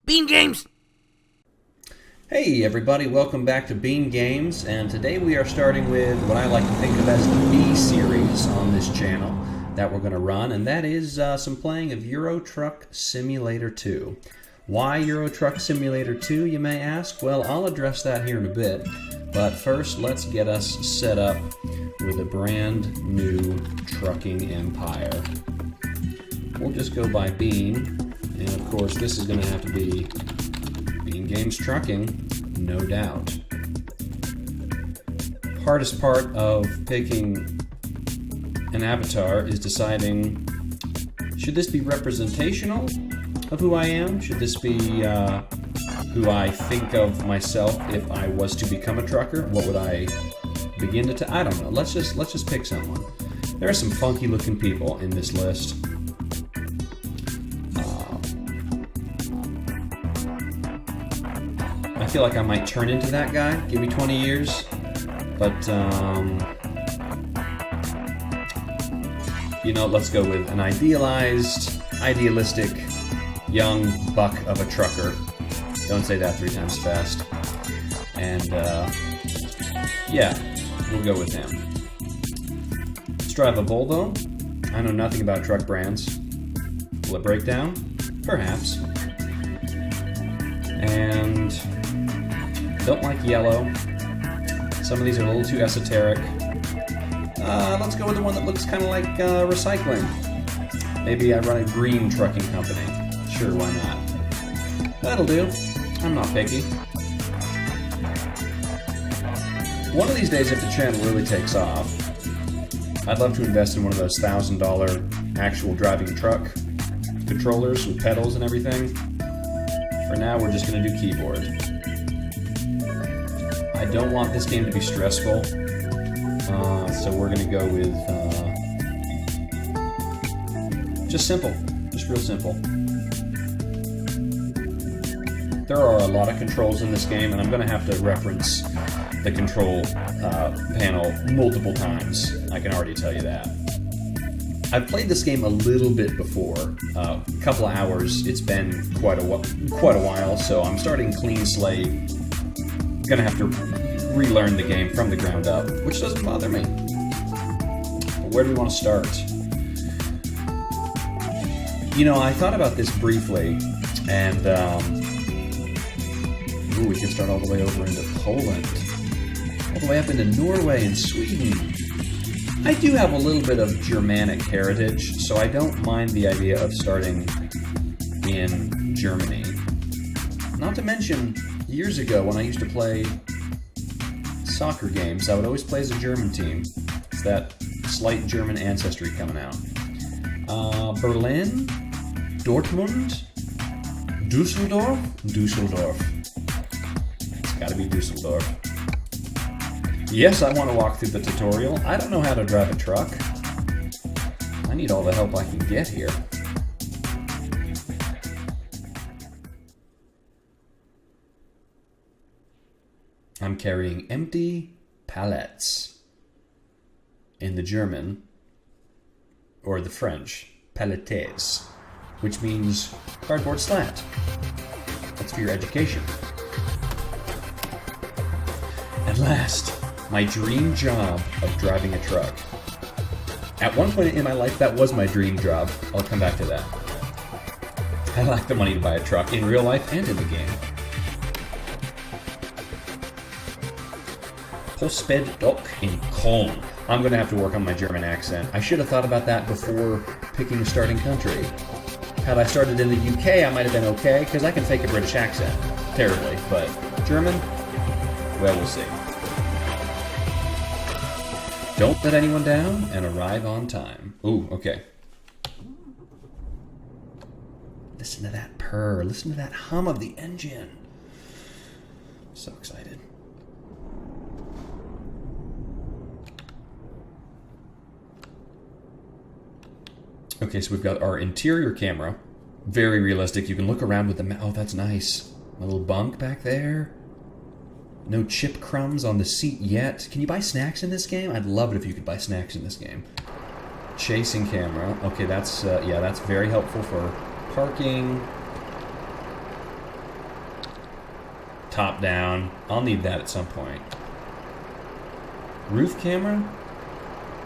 Bean Games! Hey everybody, welcome back to Bean Games, and today we are starting with what I like to think of as the B series on this channel that we're going to run, and that is some playing of Euro Truck Simulator 2. Why Euro Truck Simulator 2, you may ask? Well, I'll address that here in a bit, but first let's get us set up with a brand new trucking empire. We'll just go by Bean, and of course this is going to have to be Bean Games Trucking, no doubt. Hardest part of picking an avatar is deciding, should this be representational of who I am? Should this be who I think of myself if I was to become a trucker? What would I begin to I don't know. Let's just pick someone. There are some funky looking people in this list. I feel like I might turn into that guy. Give me 20 years. But, you know, let's go with an idealistic, young buck of a trucker. Don't say that 3 times fast. And, yeah, we'll go with him. Let's drive a Volvo. I know nothing about truck brands. Will it break down? Perhaps. And don't like yellow. Some of these are a little too esoteric. Let's go with the one that looks kind of like recycling. Maybe I run a green trucking company. Sure, why not? That'll do. I'm not picky. One of these days, if the channel really takes off, I'd love to invest in one of those $1,000 actual driving truck controllers with pedals and everything. For now, we're just going to do keyboard. I don't want this game to be stressful, so we're going to go with just simple, just real simple. There are a lot of controls in this game, and I'm going to have to reference the control panel multiple times. I can already tell you that. I've played this game a little bit before, a couple of hours. It's been quite a while, so I'm starting clean slate. Gonna have to relearn the game from the ground up, which doesn't bother me. But where do we want to start? You know, I thought about this briefly, and we can start all the way over into Poland, all the way up into Norway and Sweden. I do have a little bit of Germanic heritage, so I don't mind the idea of starting in Germany. Not to mention, years ago when I used to play soccer games, I would always play as a German team. It's that slight German ancestry coming out. Berlin, Dortmund, Dusseldorf. It's gotta be Dusseldorf. Yes, I want to walk through the tutorial. I don't know how to drive a truck. I need all the help I can get here. I'm carrying empty pallets. In the German, or the French, palettes, which means cardboard slat. That's for your education. At last, my dream job of driving a truck. At one point in my life, that was my dream job. I'll come back to that. I lack the money to buy a truck in real life and in the game. Postsped in Köln. I'm going to have to work on my German accent. I should have thought about that before picking a starting country. Had I started in the UK, I might have been okay, because I can fake a British accent. Terribly, but German? Well, we'll see. Don't let anyone down and arrive on time. Ooh, okay. Listen to that purr. Listen to that hum of the engine. So excited. Okay, so we've got our interior camera. Very realistic. You can look around with the oh, that's nice. A little bunk back there. No chip crumbs on the seat yet. Can you buy snacks in this game? I'd love it if you could buy snacks in this game. Chasing camera. Okay, that's yeah, that's very helpful for parking. top down. I'll need that at some point. Roof camera.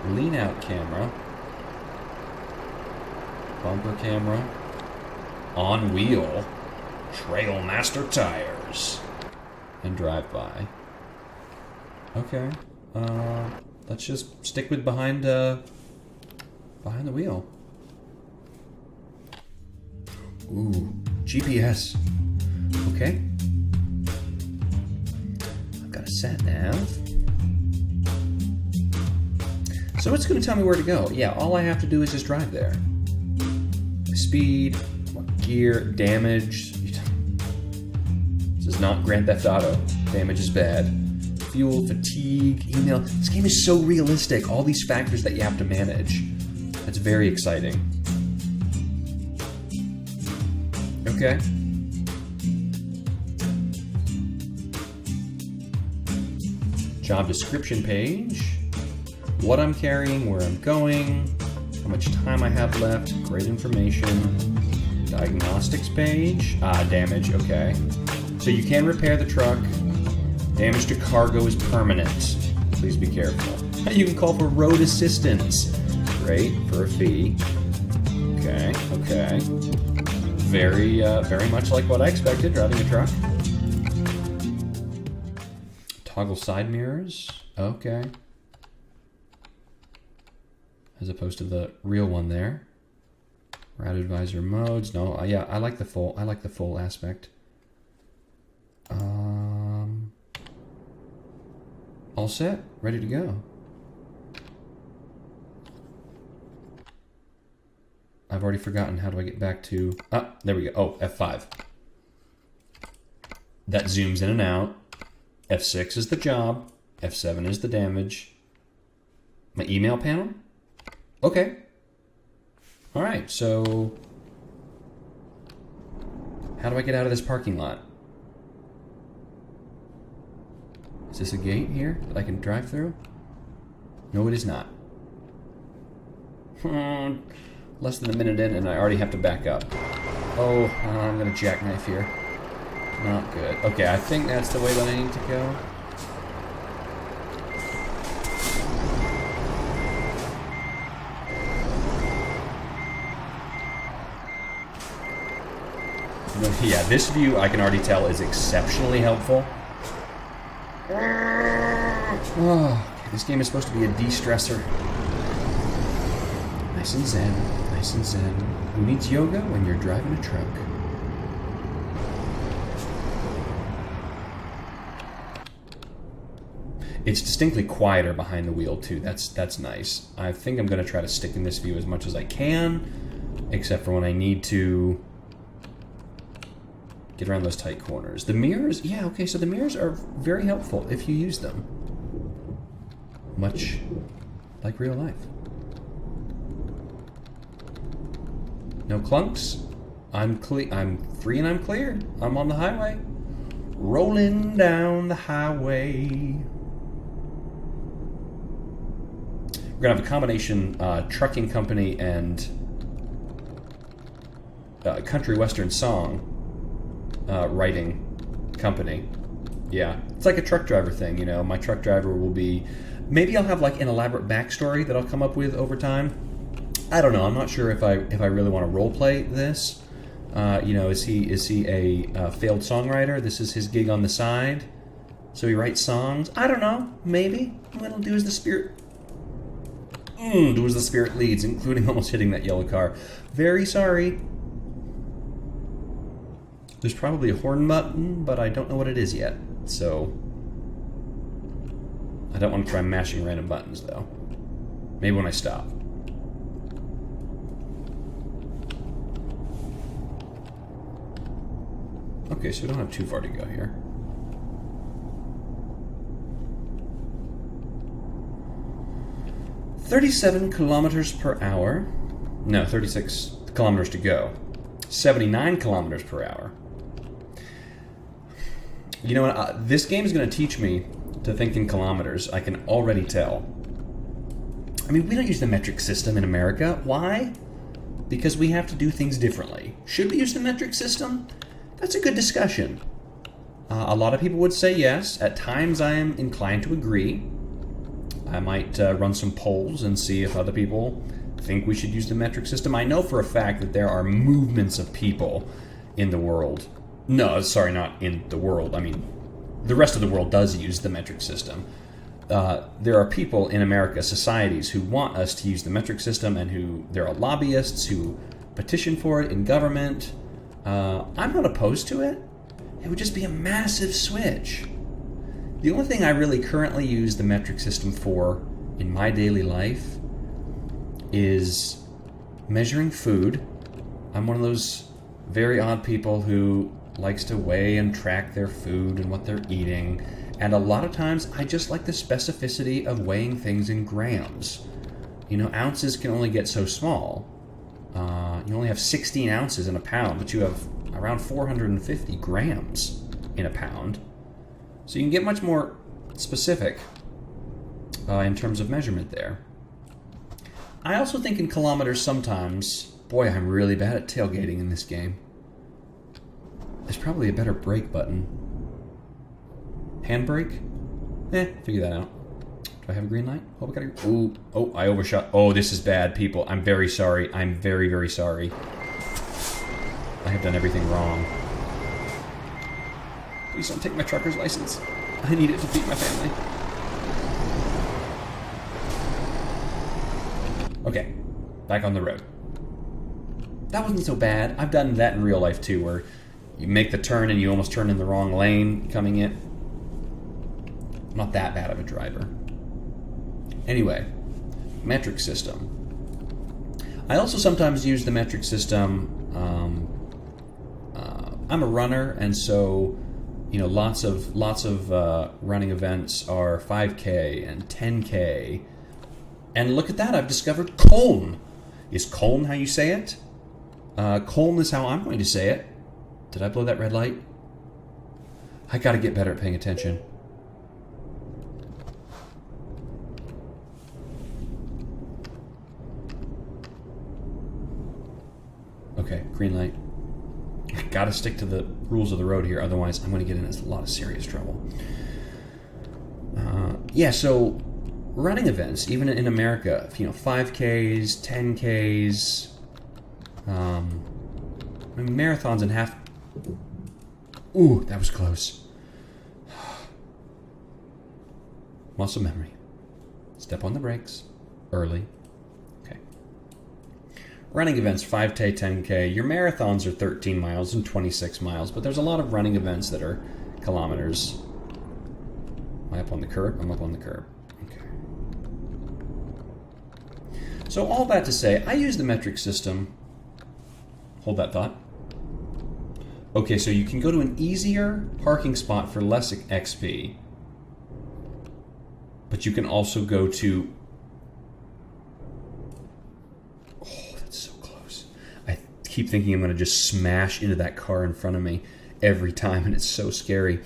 Lean out camera. Bumper camera. On wheel. Trailmaster tires. And drive by. Okay. Let's just stick with behind the wheel. Ooh, GPS. Okay. I've got a sat nav. So it's going to tell me where to go. Yeah, all I have to do is just drive there. Speed, gear, damage. This is not Grand Theft Auto. Damage is bad. Fuel, fatigue, email. This game is so realistic. All these factors that you have to manage. That's very exciting. Okay. Job description page. What I'm carrying, where I'm going, how much time I have left, great information. Diagnostics page. Damage, okay. So you can repair the truck. Damage to cargo is permanent. Please be careful. You can call for road assistance. Great, for a fee. Okay, okay. Very much like what I expected, driving a truck. Toggle side mirrors. Okay. As opposed to the real one there. Route advisor modes. No, yeah, I like the full aspect. All set, ready to go. I've already forgotten. How do I get back to... there we go. Oh, F5. That zooms in and out. F6 is the job. F7 is the damage. My email panel? Okay. Alright, so... how do I get out of this parking lot? Is this a gate here that I can drive through? No, it is not. Less than a minute in and I already have to back up. Oh, I'm gonna jackknife here. Not good. Okay, I think that's the way that I need to go. Yeah, this view I can already tell is exceptionally helpful. Oh, this game is supposed to be a de-stressor. Nice and zen, nice and zen. Who needs yoga when you're driving a truck? It's distinctly quieter behind the wheel too. That's nice. I think I'm going to try to stick in this view as much as I can, except for when I need to get around those tight corners. The mirrors, yeah, okay, so the mirrors are very helpful if you use them. Much like real life. No clunks. I'm free and I'm clear. I'm on the highway. Rolling down the highway. We're gonna have a combination trucking company and country western song writing company. Yeah, it's like a truck driver thing, you know. My truck driver will be, maybe I'll have like an elaborate backstory that I'll come up with over time. I don't know. I'm not sure if I really want to role play this. You know, is he a failed songwriter? This is his gig on the side, so he writes songs. I don't know. Maybe what'll do is the spirit. Do as the spirit leads, including almost hitting that yellow car. Very sorry. There's probably a horn button, but I don't know what it is yet. So I don't want to try mashing random buttons, though. Maybe when I stop. Okay, so we don't have too far to go here. "37 kilometers per hour." No, 36 kilometers to go. 79 kilometers per hour. You know what? This game is going to teach me to think in kilometers. I can already tell. I mean, we don't use the metric system in America. Why? Because we have to do things differently. Should we use the metric system? That's a good discussion. A lot of people would say yes. At times I am inclined to agree. I might run some polls and see if other people think we should use the metric system. I know for a fact that there are movements of people in the world. No, sorry, not in the world. I mean, the rest of the world does use the metric system. There are people in America, societies, who want us to use the metric system, and there are lobbyists who petition for it in government. I'm not opposed to it. It would just be a massive switch. The only thing I really currently use the metric system for in my daily life is measuring food. I'm one of those very odd people who likes to weigh and track their food and what they're eating. And a lot of times I just like the specificity of weighing things in grams. You know, ounces can only get so small. You only have 16 ounces in a pound, but you have around 450 grams in a pound. So you can get much more specific in terms of measurement there. I also think in kilometers sometimes. Boy, I'm really bad at tailgating in this game. There's probably a better brake button. Handbrake? Figure that out. Do I have a green light? Oh, I got a... Ooh, oh, I overshot. Oh, this is bad, people. I'm very sorry. I'm very, very sorry. I have done everything wrong. Please don't take my trucker's license. I need it to feed my family. Okay, back on the road. That wasn't so bad. I've done that in real life too, where you make the turn and you almost turn in the wrong lane coming in. I'm not that bad of a driver. Anyway, metric system. I also sometimes use the metric system. I'm a runner, and so you know, lots of running events are 5K and 10K. And look at that, I've discovered Köln. Is Köln how you say it? Köln is how I'm going to say it. Did I blow that red light? I gotta get better at paying attention. Okay, green light. I gotta stick to the rules of the road here, otherwise I'm gonna get in a lot of serious trouble. Yeah, so running events, even in America, you know, 5Ks, 10Ks, I mean, marathons and half... Ooh, that was close. Muscle memory. Step on the brakes. Early. Okay. Running events, 5K, 10K. Your marathons are 13 miles and 26 miles, but there's a lot of running events that are kilometers. Am I up on the curb? I'm up on the curb. Okay. So all that to say, I use the metric system. Hold that thought. Okay, so you can go to an easier parking spot for less XP, but you can also go to... Oh, that's so close. I keep thinking I'm going to just smash into that car in front of me every time, and it's so scary.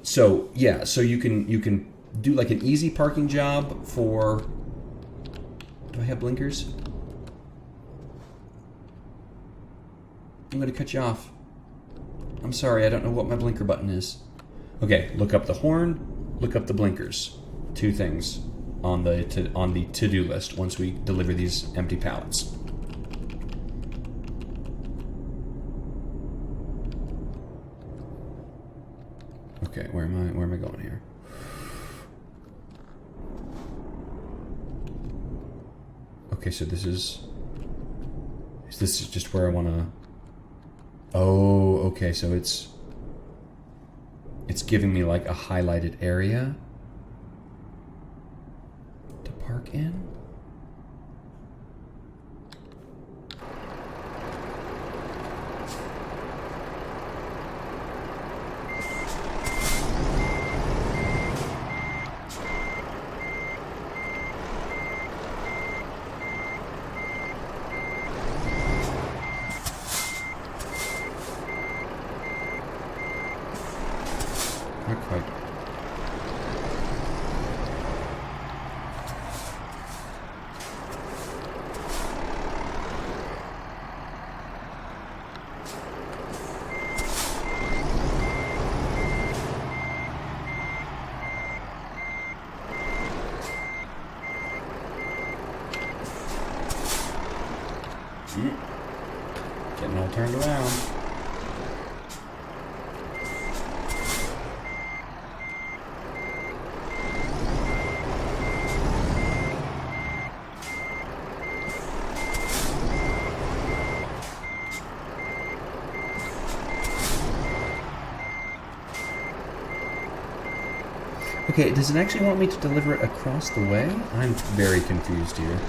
So yeah, so you can do like an easy parking job for... Do I have blinkers? I'm going to cut you off. I'm sorry, I don't know what my blinker button is. Okay, look up the horn, look up the blinkers. Two things on the to-do list once we deliver these empty pallets. Okay, where am I going here? Okay, so this is just where I want to... Oh, okay, so it's giving me like a highlighted area to park in. Not quite. turned around. Okay, does it actually want me to deliver it across the way? I'm very confused here.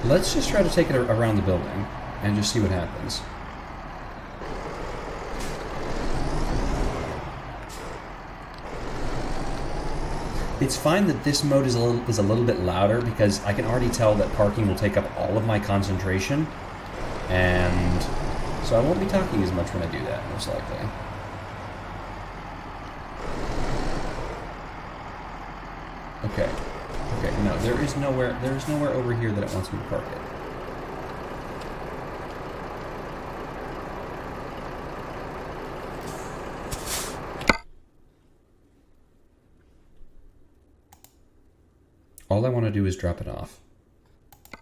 Let's just try to take it around the building and just see what happens. It's fine that this mode is a little bit louder because I can already tell that parking will take up all of my concentration, and so I won't be talking as much when I do that, most likely. Okay. Okay, no, there is nowhere over here that it wants me to park it. All I want to do is drop it off. I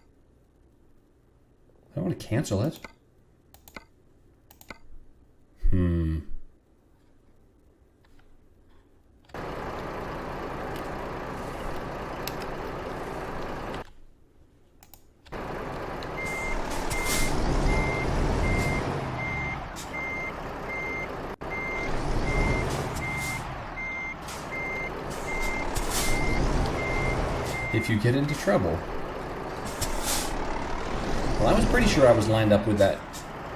don't want to cancel it. If you get into trouble. Well, I was pretty sure I was lined up with that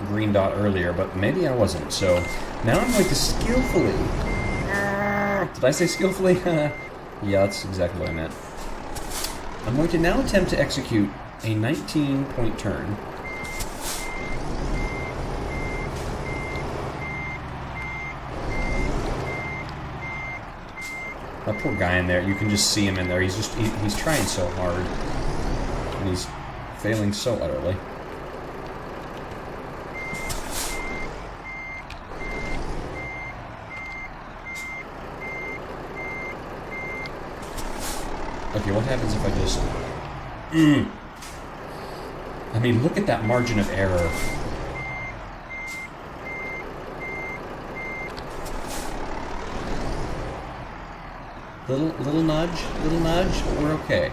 green dot earlier, but maybe I wasn't. So now I'm going to skillfully... Did I say skillfully? Yeah, that's exactly what I meant. I'm going to now attempt to execute a 19-point turn. That poor guy in there, you can just see him in there. He's trying so hard. And he's failing so utterly. Okay, what happens if I just... I mean, look at that margin of error. Little nudge, but we're okay.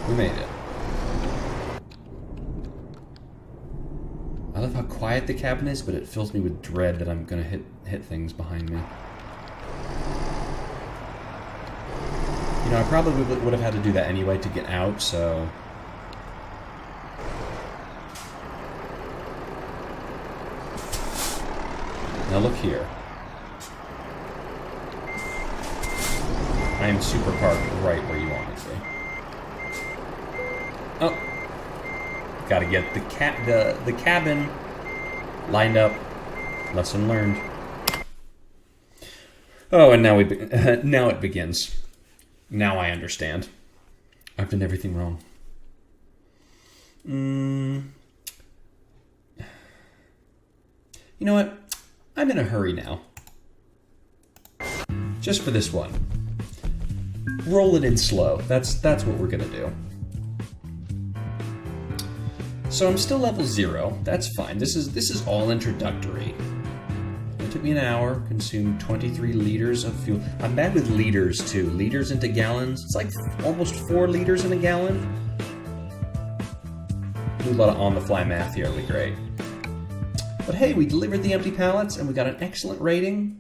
We made it. I love how quiet the cabin is, but it fills me with dread that I'm gonna hit things behind me. You know, I probably would have had to do that anyway to get out, so... Now look here. I am super parked right where you want me to be. Oh, gotta get the cabin lined up. Lesson learned. Oh, and now now it begins. Now I understand. I've done everything wrong. You know what? I'm in a hurry now. Just for this one. Roll it in slow. That's what we're gonna do. So I'm still level 0. That's fine. This is all introductory. It took me an hour, consumed 23 liters of fuel. I'm bad with liters too. Liters into gallons. It's like almost 4 liters in a gallon. Do a lot of on-the-fly math here. It'll be great. But hey, we delivered the empty pallets and we got an excellent rating.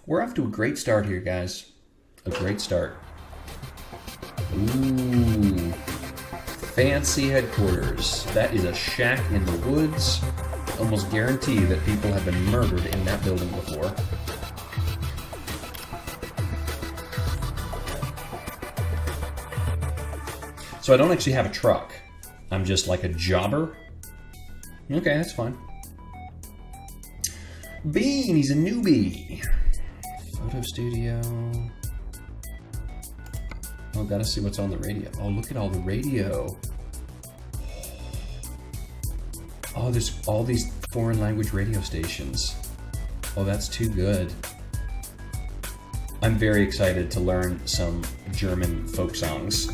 We're off to a great start here, guys. A great start. Ooh. Fancy headquarters. That is a shack in the woods. Almost guarantee that people have been murdered in that building before. So I don't actually have a truck. I'm just like a jobber. Okay, that's fine. Bean, he's a newbie. Photo studio. Oh, gotta see what's on the radio. Oh, look at all the radio. Oh, there's all these foreign language radio stations. Oh, that's too good. I'm very excited to learn some German folk songs.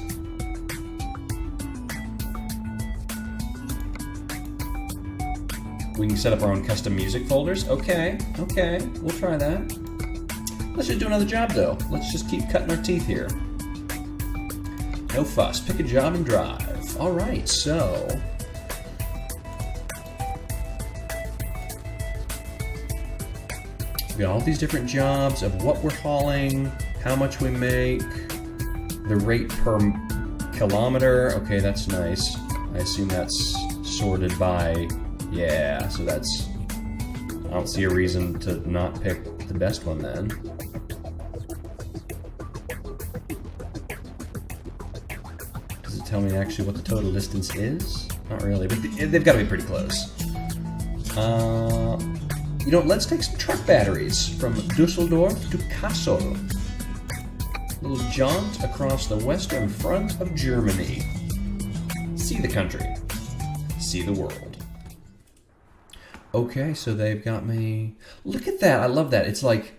We can set up our own custom music folders. Okay, we'll try that. Let's just do another job though. Let's just keep cutting our teeth here. No fuss, pick a job and drive. All right, so we got all these different jobs of what we're hauling, how much we make, the rate per kilometer. Okay, that's nice. I assume that's sorted by, yeah, so that's, I don't see a reason to not pick the best one then. Does it tell me actually what the total distance is? Not really, but they've got to be pretty close. You know, let's take some truck batteries from Dusseldorf to Kassel. A little jaunt across the western front of Germany. See the country. See the world. Okay, so they've got me... Look at that, I love that. It's like,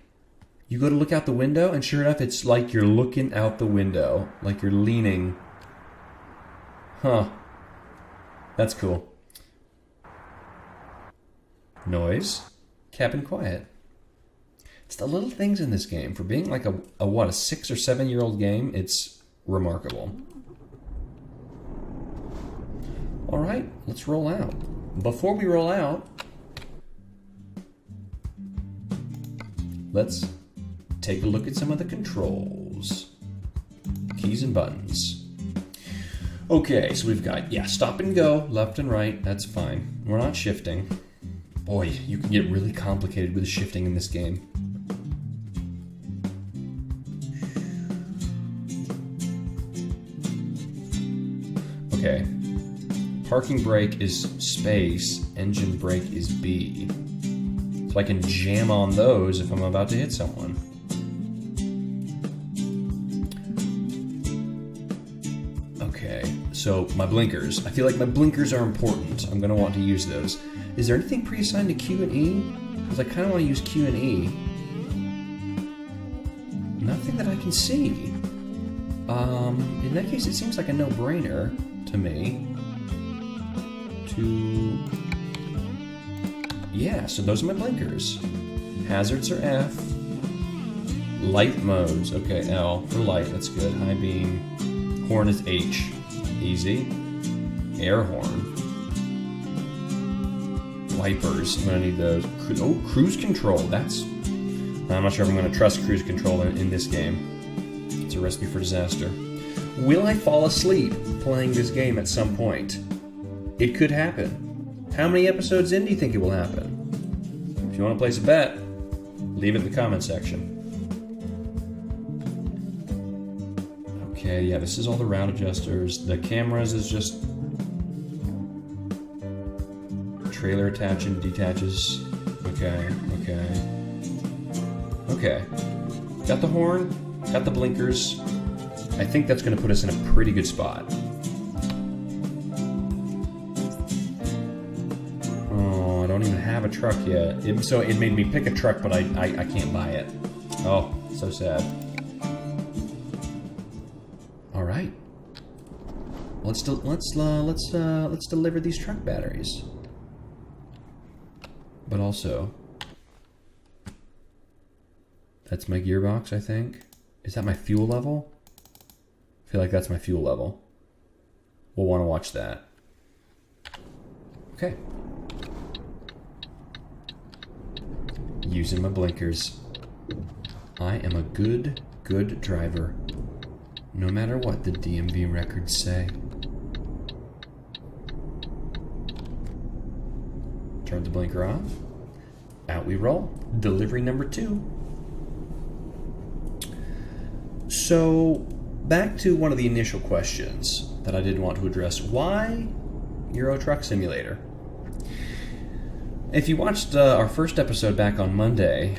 you go to look out the window, and sure enough, it's like you're looking out the window. Like you're leaning. Huh. That's cool. Noise. Cabin quiet. It's the little things in this game. For being like a 6 or 7 year old game, it's remarkable. All right, let's roll out. Before we roll out, let's take a look at some of the controls. Keys and buttons. Okay, so we've got, stop and go, left and right, that's fine. We're not shifting. Boy, you can get really complicated with the shifting in this game. Okay. Parking brake is space, engine brake is B. So I can jam on those if I'm about to hit someone. Okay, so my blinkers. I feel like my blinkers are important. I'm gonna want to use those. Is there anything pre-assigned to Q and E? Because I kind of want to use Q and E. Nothing that I can see. In that case, it seems like a no-brainer to me. Yeah, so those are my blinkers. Hazards are F. Light modes. Okay, L for light. That's good. High beam. Horn is H. Easy. Air horn. Wipers, I'm gonna need those. Oh, cruise control, that's... I'm not sure if I'm gonna trust cruise control in this game. It's a recipe for disaster. Will I fall asleep playing this game at some point? It could happen. How many episodes in do you think it will happen? If you want to place a bet, leave it in the comment section. Okay, yeah, this is all the route adjusters. The cameras is just... Trailer attach and detaches. Okay. Got the horn, got the blinkers. I think that's going to put us in a pretty good spot. Oh, I don't even have a truck yet. So it made me pick a truck, but I can't buy it. Oh, so sad. All right. Let's deliver these truck batteries. But also, that's my gearbox, I think. Is that my fuel level? I feel like that's my fuel level. We'll want to watch that. Okay. Using my blinkers. I am a good driver. No matter what the DMV records say. Turn the blinker off. Out we roll. Delivery number 2. So, back to one of the initial questions that I did want to address. Why Euro Truck Simulator? If you watched our first episode back on Monday,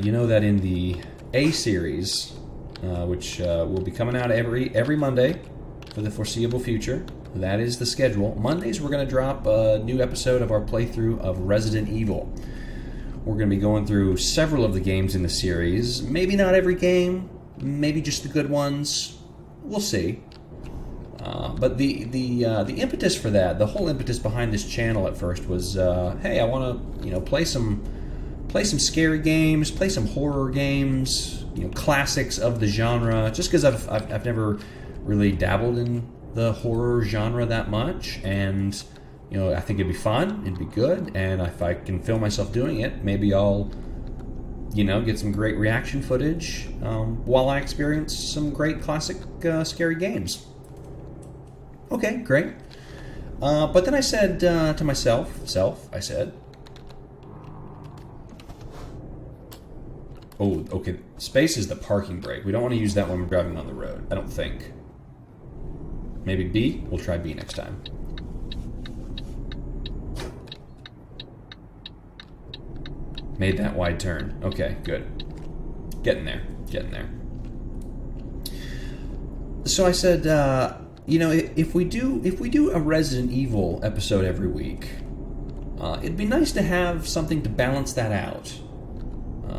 you know that in the A series, which will be coming out every Monday for the foreseeable future, that is the schedule. Mondays we're going to drop a new episode of our playthrough of Resident Evil. We're going to be going through several of the games in the series. Maybe not every game, maybe just the good ones. We'll see. But the impetus for that, the whole impetus behind this channel at first was, hey, I want to play some scary games, play some horror games, classics of the genre. Just because I've never really dabbled in the horror genre that much, and I think it'd be fun, it'd be good, and if I can feel myself doing it, maybe I'll get some great reaction footage while I experience some great classic scary games. Okay, great. But then I said to myself, oh, okay, space is the parking brake. We don't want to use that when we're driving on the road, I don't think. Maybe B? We'll try B next time. Made that wide turn. Okay, good. Getting there. So I said, if we do a Resident Evil episode every week, it'd be nice to have something to balance that out.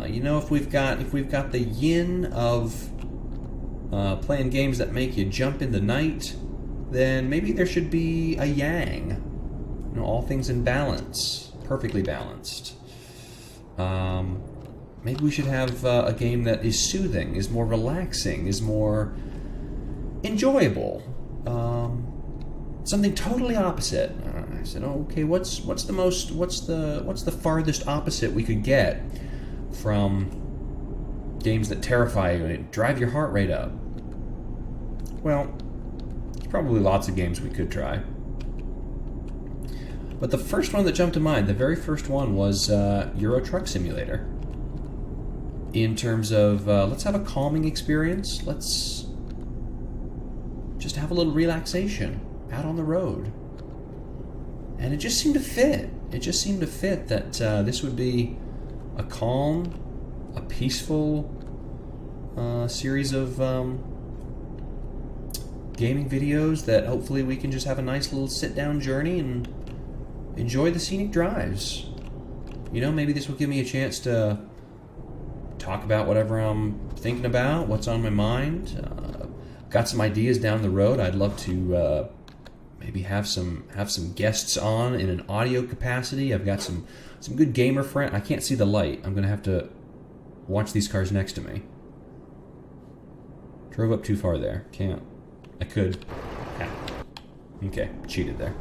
If we've got the yin of playing games that make you jump in the night, then maybe there should be a yang. All things in balance, perfectly balanced. Maybe we should have a game that is soothing, is more relaxing, is more enjoyable. Something totally opposite. I said, okay, what's the farthest opposite we could get from games that terrify you and drive your heart rate up? Well, there's probably lots of games we could try. But the first one that jumped to mind, the very first one, was Euro Truck Simulator. In terms of, let's have a calming experience. Let's just have a little relaxation out on the road. And it just seemed to fit. It just seemed to fit that this would be a calm, a peaceful series of gaming videos that hopefully we can just have a nice little sit-down journey and enjoy the scenic drives. Maybe this will give me a chance to talk about whatever I'm thinking about, what's on my mind. Got some ideas down the road. I'd love to maybe have some guests on in an audio capacity. I've got some good gamer friends. I can't see the light. I'm going to have to watch these cars next to me. Drove up too far there. Can't. I could. Yeah. Okay, cheated there.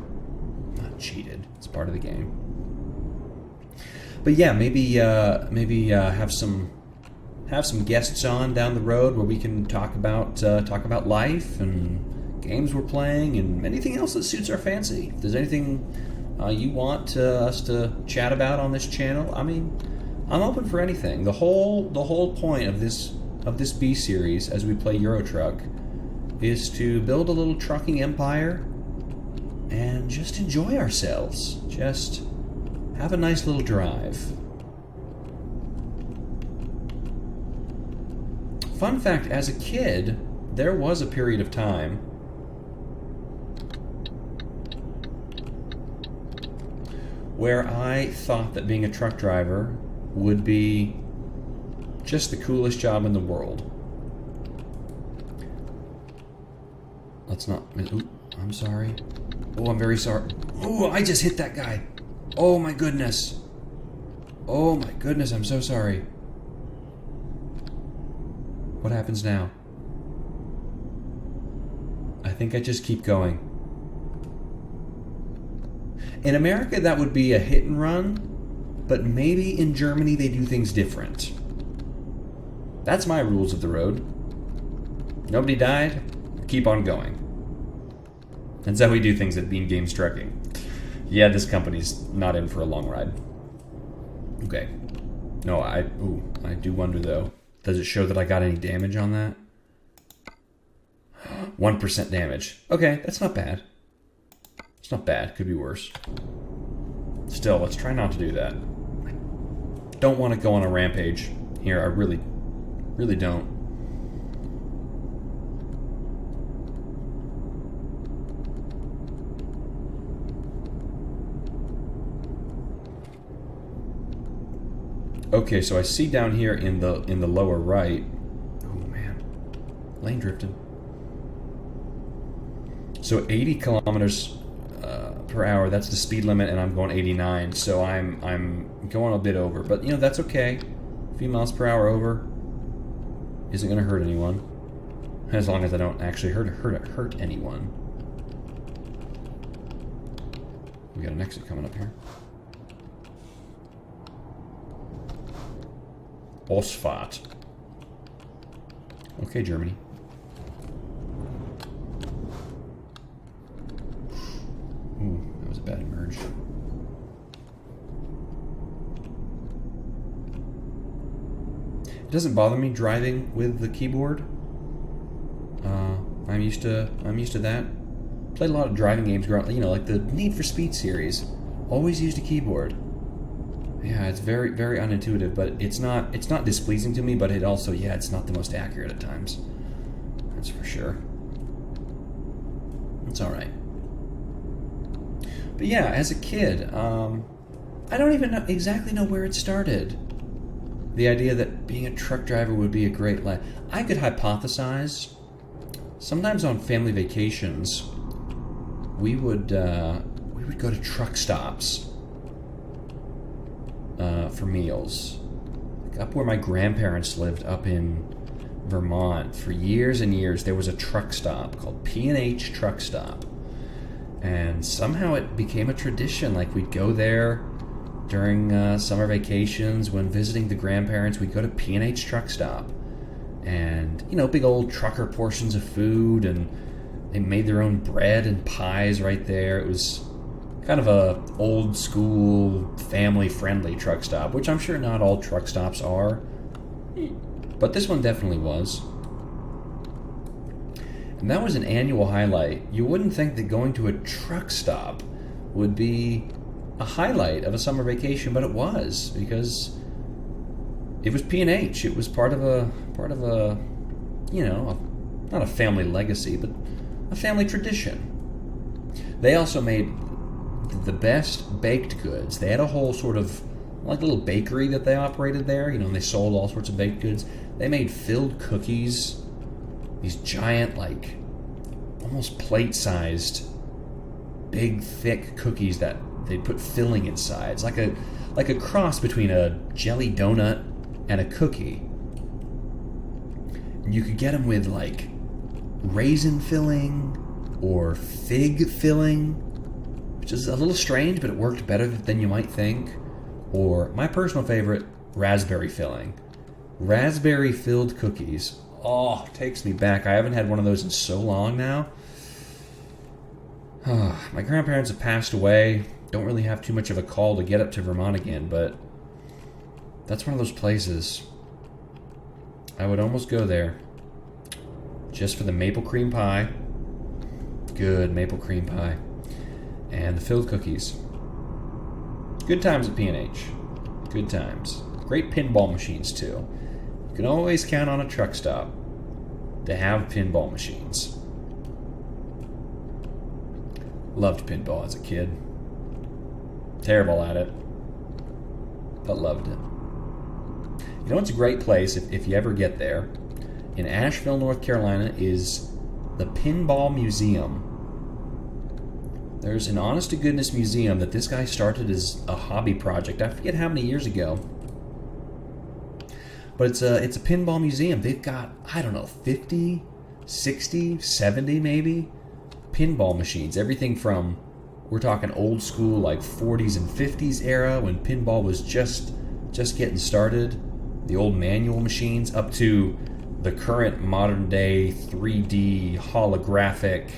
Not cheated. It's part of the game. But yeah, maybe have some guests on down the road where we can talk about life and games we're playing and anything else that suits our fancy. If there's anything you want us to chat about on this channel, I mean, I'm open for anything. The whole point of this B series as we play Euro Truck is to build a little trucking empire and just enjoy ourselves. Just have a nice little drive. Fun fact, as a kid, there was a period of time where I thought that being a truck driver would be just the coolest job in the world. Let's not... Ooh, I'm sorry. Oh, I'm very sorry. Oh, I just hit that guy. Oh my goodness. Oh my goodness, I'm so sorry. What happens now? I think I just keep going. In America, that would be a hit and run, but maybe in Germany they do things different. That's my rules of the road. Nobody died, keep on going. That's how we do things at Bean Games Trucking. Yeah, this company's not in for a long ride. Okay. No, I do wonder though. Does it show that I got any damage on that? 1% damage. Okay, that's not bad. It's not bad. Could be worse. Still, let's try not to do that. I don't want to go on a rampage here. I really don't. Okay, so I see down here in the lower right. Oh man, lane drifting. So 80 kilometers per hour. That's the speed limit, and I'm going 89. So I'm going a bit over, but you know that's okay. A few miles per hour over isn't going to hurt anyone, as long as I don't actually hurt anyone. We got an exit coming up here. Ausfahrt. Okay, Germany. Ooh, that was a bad merge. It doesn't bother me driving with the keyboard. I'm used to that. Played a lot of driving games growing up, you know, like the Need for Speed series. Always used a keyboard. Yeah, it's very, very unintuitive, but it's not displeasing to me, but it also, yeah, it's not the most accurate at times. That's for sure. It's alright. But yeah, as a kid, I don't even exactly know where it started. The idea that being a truck driver would be a great life. I could hypothesize. Sometimes on family vacations, we would go to truck stops for meals. Like up where my grandparents lived, up in Vermont, for years and years, there was a truck stop called P&H Truck Stop. And somehow it became a tradition. Like we'd go there during summer vacations when visiting the grandparents. We'd go to P&H Truck Stop, and you know, big old trucker portions of food, and they made their own bread and pies right there. It was kind of a old school, family friendly truck stop, which I'm sure not all truck stops are, but this one definitely was. And that was an annual highlight. You wouldn't think that going to a truck stop would be a highlight of a summer vacation, but it was, because it was P&H. It was part of a, you know, not a family legacy, but a family tradition. They also made the best baked goods. They had a whole sort of like little bakery that they operated there, you know, and they sold all sorts of baked goods. They made filled cookies, these giant, like, almost plate-sized, big, thick cookies that they put filling inside. It's like a cross between a jelly donut and a cookie. And you could get them with, like, raisin filling or fig filling, which is a little strange, but it worked better than you might think. Or, my personal favorite, raspberry filling. Raspberry-filled cookies. Oh, takes me back. I haven't had one of those in so long now. My grandparents have passed away. Don't really have too much of a call to get up to Vermont again, but that's one of those places. I would almost go there just for the maple cream pie. Good maple cream pie. And the filled cookies. Good times at P&H. Good times. Great pinball machines, too. You can always count on a truck stop to have pinball machines. Loved pinball as a kid. Terrible at it, but loved it. You know, it's a great place if you ever get there. In Asheville, North Carolina, is the Pinball Museum. There's an honest-to-goodness museum that this guy started as a hobby project. I forget how many years ago. But it's a pinball museum. They've got, I don't know, 50, 60, 70 maybe pinball machines. Everything from, we're talking old school, like 40s and 50s era when pinball was just getting started, the old manual machines, up to the current modern day 3D holographic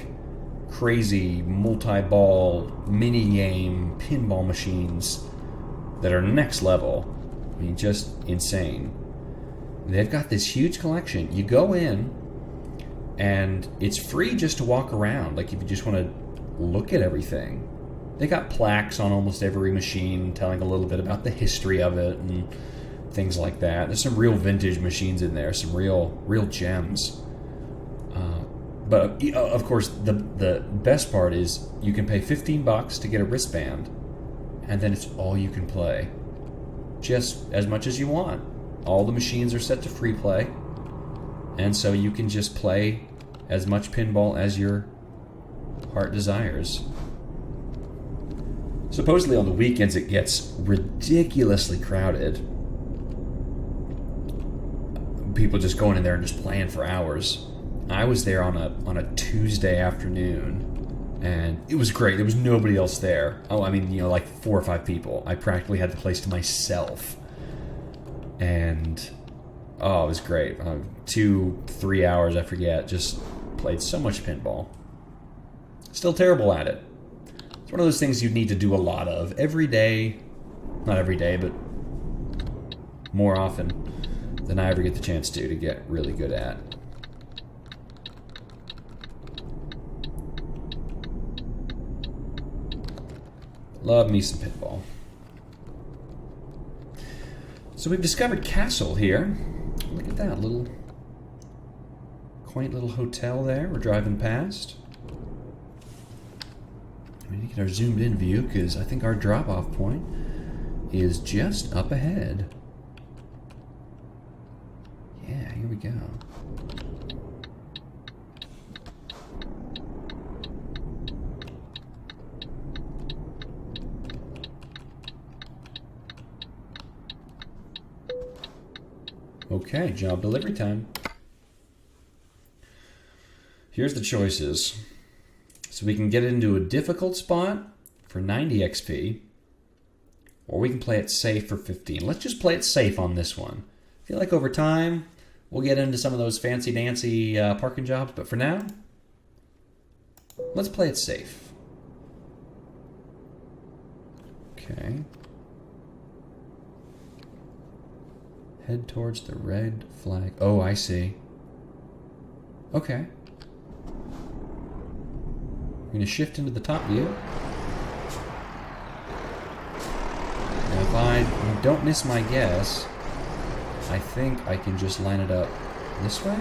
crazy multi-ball mini game pinball machines that are next level. I mean, just insane. They've got this huge collection. You go in and it's free just to walk around, like if you just want to look at everything. They got plaques on almost every machine telling a little bit about the history of it and things like that. There's some real vintage machines in there, some real gems. But of course, the best part is you can pay $15 to get a wristband, and then it's all you can play. just as much as you want. All the machines are set to free play, and so you can just play as much pinball as your heart desires. Supposedly on the weekends it gets ridiculously crowded. People just going in there and just playing for hours. I was there on a Tuesday afternoon, and it was great. There was nobody else there. Oh, I mean, you know, like 4 or 5 people. I practically had the place to myself. And, oh, it was great. 2-3 hours, I forget. Just played so much pinball. Still terrible at it. It's one of those things you need to do a lot of. Every day. Not every day, but more often than I ever get the chance to get really good at. Love me some pinball. So we've discovered Castle here. Look at that little quaint little hotel there we're driving past. We need to get our zoomed in view because I think our drop-off point is just up ahead. Yeah, here we go. Okay, job delivery time. Here's the choices. So we can get into a difficult spot for 90 XP, or we can play it safe for 15. Let's just play it safe on this one. I feel like over time, we'll get into some of those fancy-dancy parking jobs, but for now, let's play it safe. Okay. Head towards the red flag. Oh, I see. Okay. I'm going to shift into the top view. And if I don't miss my guess, I think I can just line it up this way?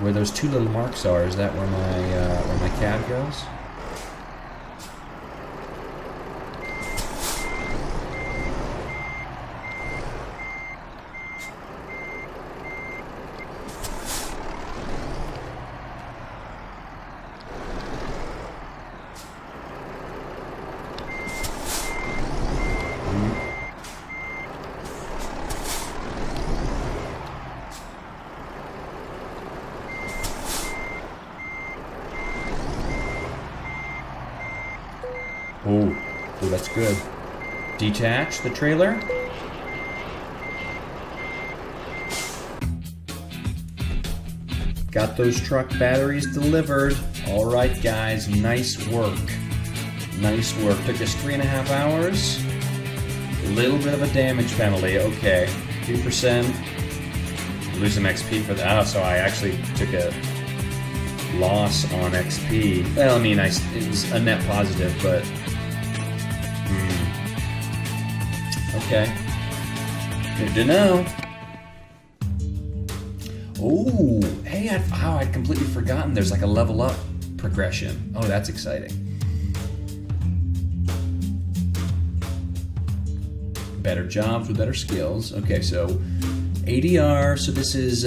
Where those 2 little marks are, is that where my cab goes? Oh, that's good. Detach the trailer. Got those truck batteries delivered. All right, guys, nice work. Nice work. Took us 3.5 hours. A little bit of a damage penalty. Okay, 2%. Lose some XP for that. Oh, so I actually took a loss on XP. Well, I mean, it was a net positive, but okay. Good to know. Oh, hey, I'd completely forgotten there's like a level up progression. Oh, that's exciting. Better jobs with better skills. Okay, so ADR, so this is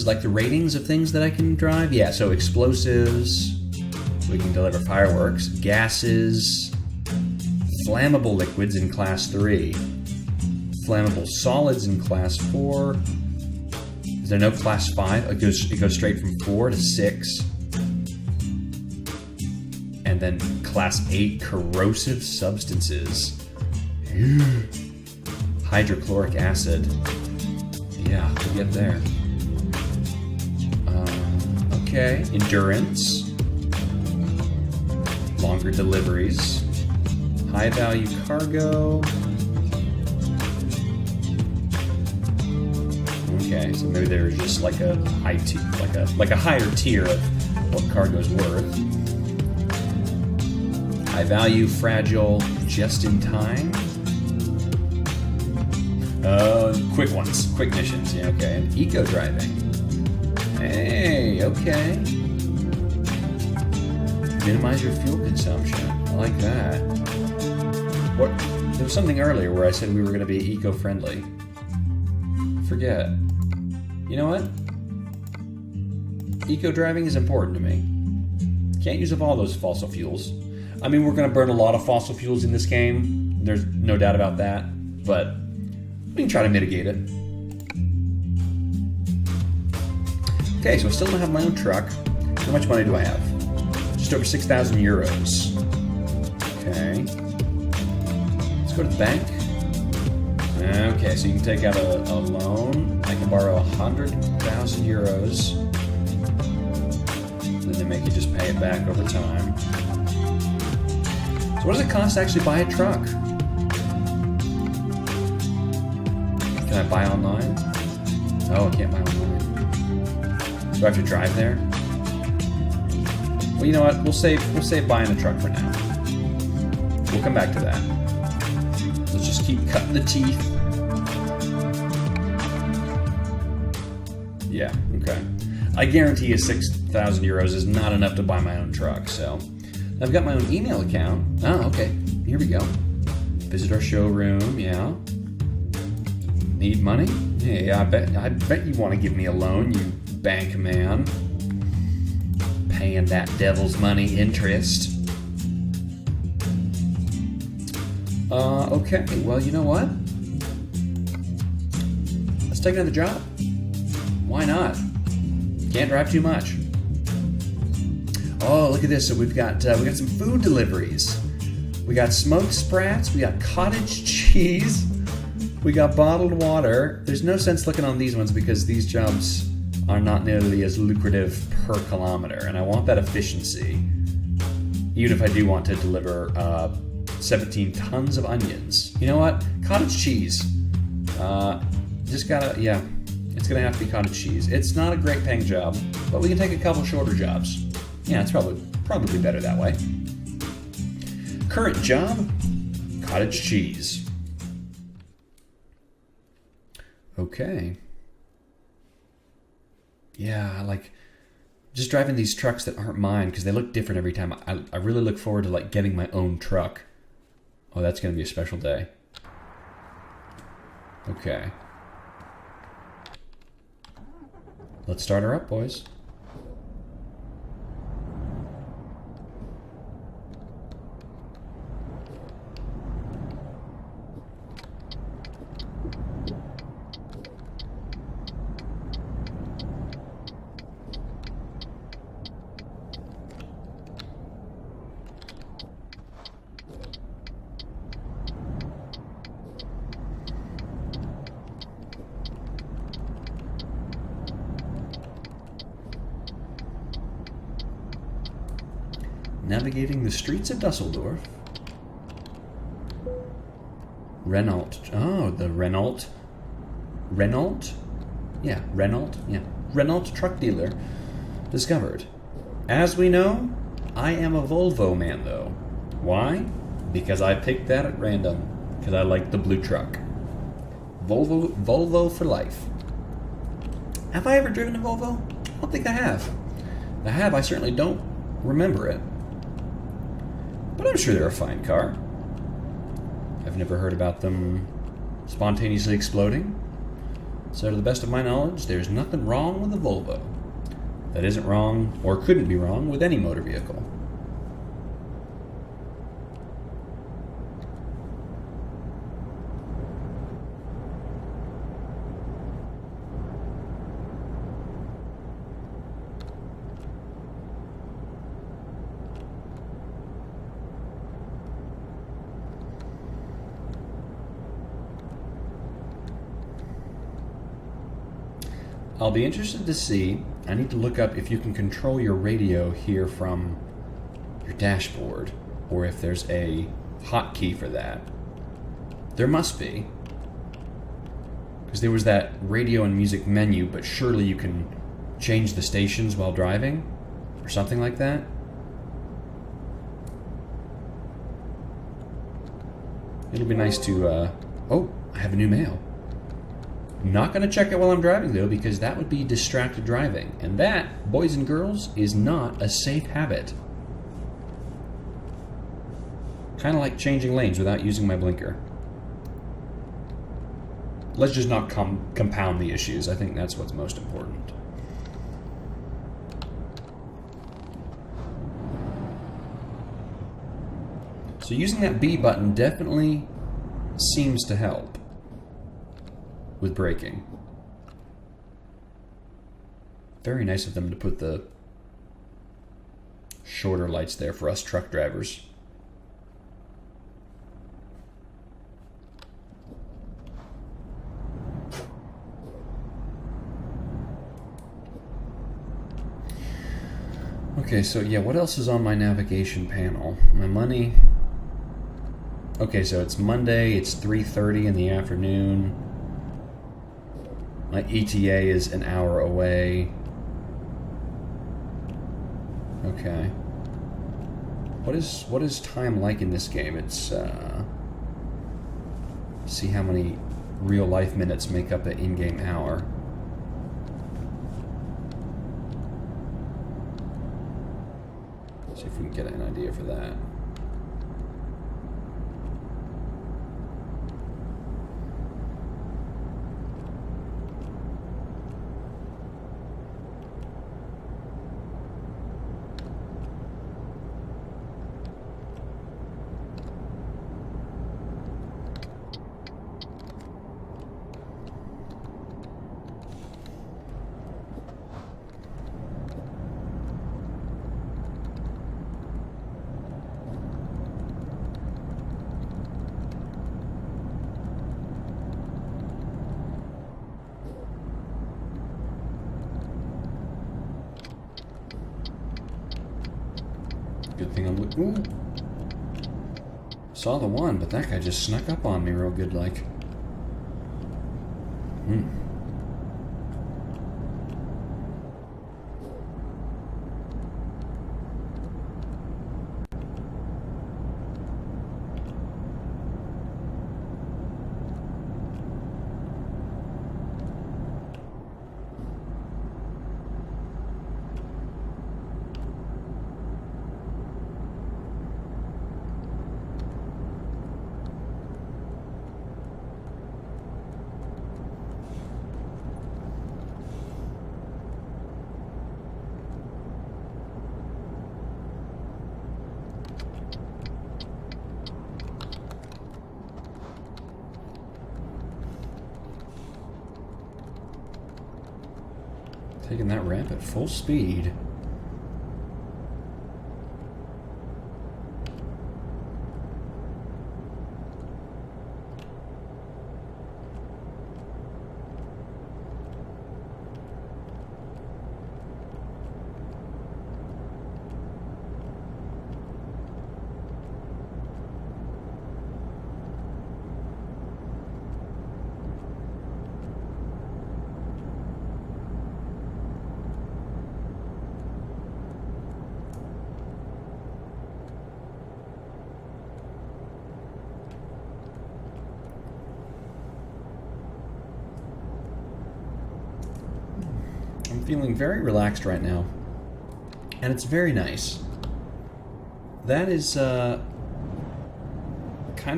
like the ratings of things that I can drive? Yeah, so explosives, we can deliver fireworks, gases, flammable liquids in class 3, flammable solids in class 4. Is there no class 5? It goes straight from 4 to 6. And then class 8, corrosive substances. Hydrochloric acid. Yeah, we'll get there. Okay, endurance. Longer deliveries. High value cargo. Okay, so maybe there's just like a high tier, like a higher tier of what cargo's worth. High value, fragile, just in time. Quick ones, quick missions. Yeah, okay. And eco driving. Hey, okay. Minimize your fuel consumption. I like that. What? There was something earlier where I said we were going to be eco-friendly. Forget. You know what? Eco-driving is important to me. Can't use up all those fossil fuels. I mean, we're going to burn a lot of fossil fuels in this game. There's no doubt about that. But we can try to mitigate it. Okay, so I still don't have my own truck. How much money do I have? Just over 6,000 euros. Okay. Let's go to the bank. Okay, so you can take out a loan. I can borrow 100,000 euros. Then they make you just pay it back over time. So what does it cost to actually buy a truck? Can I buy online? Oh, I can't buy online. Do I have to drive there? Well, you know what? We'll save buying a truck for now. We'll come back to that. Let's just keep cutting the teeth. Yeah, okay. I guarantee you 6,000 euros is not enough to buy my own truck, so. I've got my own email account. Oh, okay. Here we go. Visit our showroom, yeah. Need money? Yeah, I bet you want to give me a loan, you bank man. Paying that devil's money interest. Okay, well, you know what? Let's take another job. Why not? Can't drive too much. Oh, look at this. So we got some food deliveries. We got smoked sprats. We got cottage cheese. We got bottled water. There's no sense looking on these ones because these jobs are not nearly as lucrative per kilometer, and I want that efficiency. Even if I do want to deliver 17 tons of onions. You know what? Cottage cheese. Just gotta, yeah. It's gonna have to be cottage cheese. It's not a great paying job, but we can take a couple shorter jobs. Yeah, it's probably better that way. Current job, cottage cheese. Okay. Yeah, I like just driving these trucks that aren't mine because they look different every time. I really look forward to like getting my own truck. Oh, that's gonna be a special day. Okay. Let's start her up, boys. Navigating the streets of Dusseldorf. Renault. Oh, the Renault. Renault? Yeah, Renault. Yeah. Renault truck dealer discovered. As we know, I am a Volvo man, though. Why? Because I picked that at random. Because I like the blue truck. Volvo for life. Have I ever driven a Volvo? I don't think I have. If I have, I certainly don't remember it. But I'm sure they're a fine car. I've never heard about them spontaneously exploding. So to the best of my knowledge, there's nothing wrong with a Volvo. That isn't wrong, or couldn't be wrong, with any motor vehicle. I'll be interested to see. I need to look up if you can control your radio here from your dashboard, or if there's a hotkey for that. There must be. Because there was that radio and music menu, but surely you can change the stations while driving? Or something like that? It'll be nice to, oh, I have a new mail. Not going to check it while I'm driving, though, because that would be distracted driving. And that, boys and girls, is not a safe habit. Kind of like changing lanes without using my blinker. let's just not compound the issues. I think that's what's most important. So using that B button definitely seems to help with braking. Very nice of them to put the shorter lights there for us truck drivers. Okay, so yeah, what else is on my navigation panel? My money. Okay, so it's Monday, it's 3:30 in the afternoon. My ETA is an hour away. Okay. What is time like in this game? It's see how many real life minutes make up an in-game hour. See if we can get an idea for that. Good thing I'm looking. Ooh. Saw the one, but that guy just snuck up on me real good like. Taking that ramp at full speed. I'm feeling very relaxed right now, and it's very nice. That is kind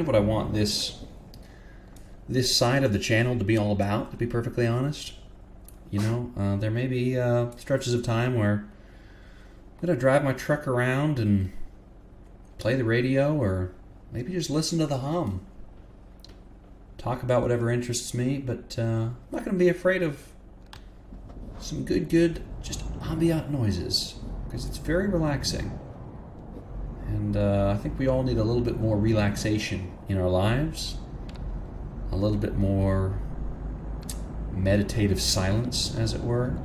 of what I want this side of the channel to be all about, to be perfectly honest. You know, there may be stretches of time where I'm going to drive my truck around and play the radio, or maybe just listen to the hum. Talk about whatever interests me, but I'm not going to be afraid of some good, just ambient noises, because it's very relaxing. And I think we all need a little bit more relaxation in our lives, a little bit more meditative silence, as it were.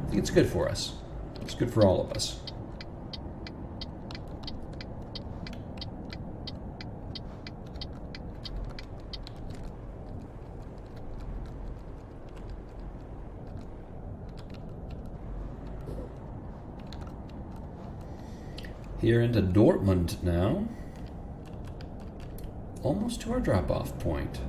I think it's good for us. It's good for all of us. Here into Dortmund now. Almost to our drop-off point.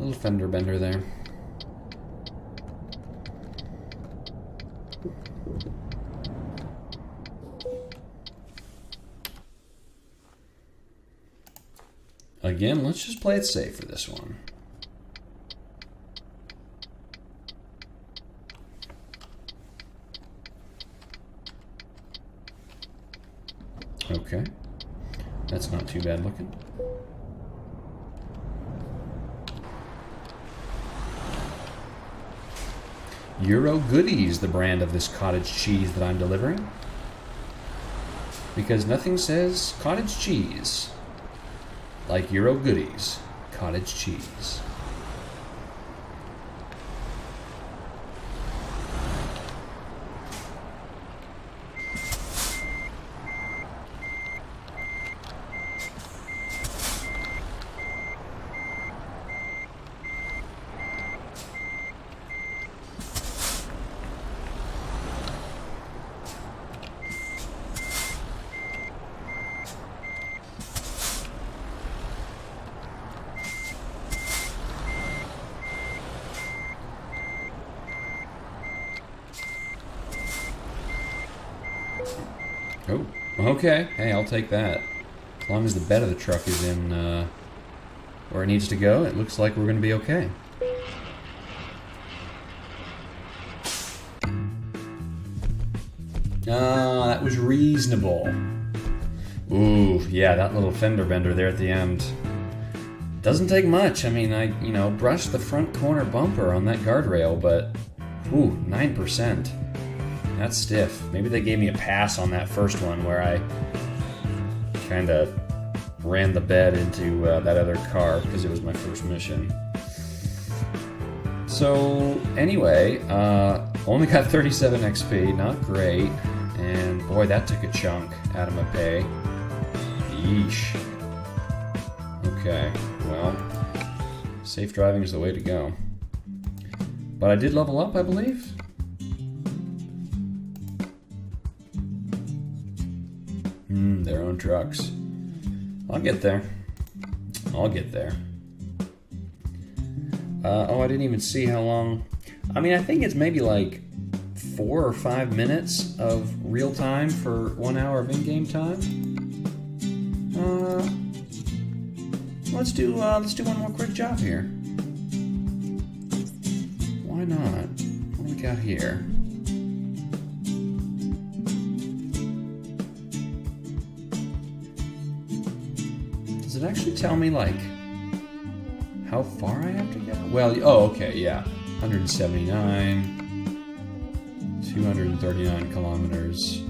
Little fender bender there. Again, let's just play it safe for this one. Okay. That's not too bad looking. Euro Goodies, the brand of this cottage cheese that I'm delivering. Because nothing says cottage cheese like Euro Goodies cottage cheese. Oh, okay. Hey, I'll take that. As long as the bed of the truck is in where it needs to go, it looks like we're going to be okay. Ah, that was reasonable. Ooh, yeah, that little fender bender there at the end. Doesn't take much. I mean, I, brushed the front corner bumper on that guardrail, but, ooh, 9%. That's stiff. Maybe they gave me a pass on that first one where I kind of ran the bed into that other car because it was my first mission. So, anyway, only got 37 XP, not great. And boy, that took a chunk out of my pay. Yeesh. Okay, well, safe driving is the way to go. But I did level up, I believe. Their own trucks. I'll get there. I'll get there. Oh, I didn't even see how long. I mean, I think it's maybe like 4 or 5 minutes of real time for 1 hour of in-game time. Let's do one more quick job here. Why not? What do we got here? Does it actually tell me, like, how far I have to go? Well, oh, okay, yeah. 179, 239 kilometers.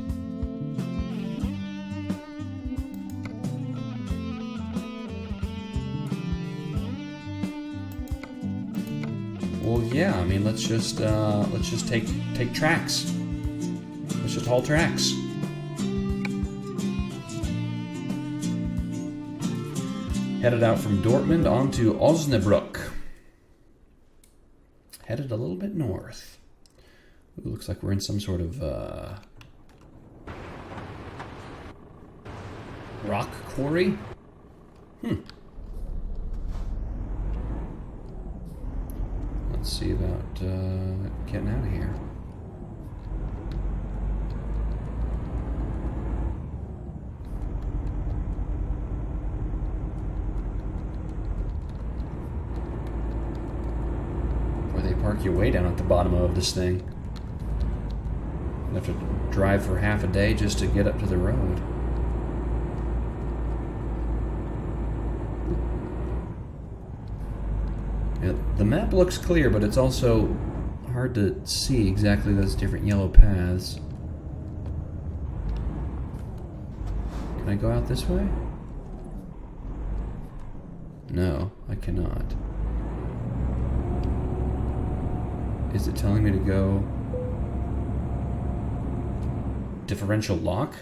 Well, yeah, I mean, let's just take tracks. Let's just haul tracks. Headed out from Dortmund on to Osnabrück. Headed a little bit north. Ooh, looks like we're in some sort of rock quarry. Let's see about getting out of here. Park you way down at the bottom of this thing. You have to drive for half a day just to get up to the road. Yeah, the map looks clear, but it's also hard to see exactly those different yellow paths. Can I go out this way? No, I cannot. Is it telling me to go differential lock?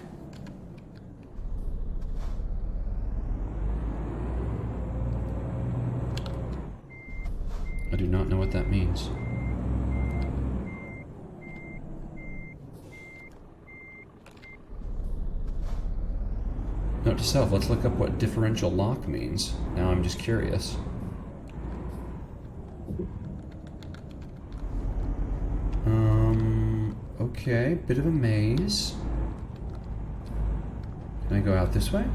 I do not know what that means. Note to self, let's look up what differential lock means. Now I'm just curious. Okay, bit of a maze. Can I go out this way?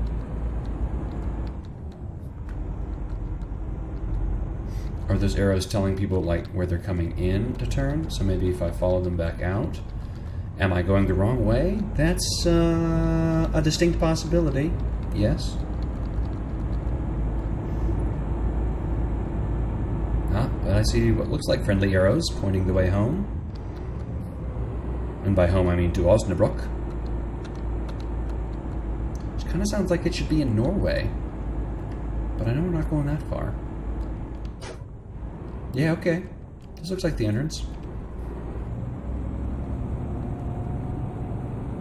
Are those arrows telling people, like, where they're coming in to turn? So maybe if I follow them back out. Am I going the wrong way? That's a distinct possibility. Yes. But I see what looks like friendly arrows pointing the way home. And by home I mean to Osnabrück. Which kind of sounds like it should be in Norway. But I know we're not going that far. Yeah, okay. This looks like the entrance.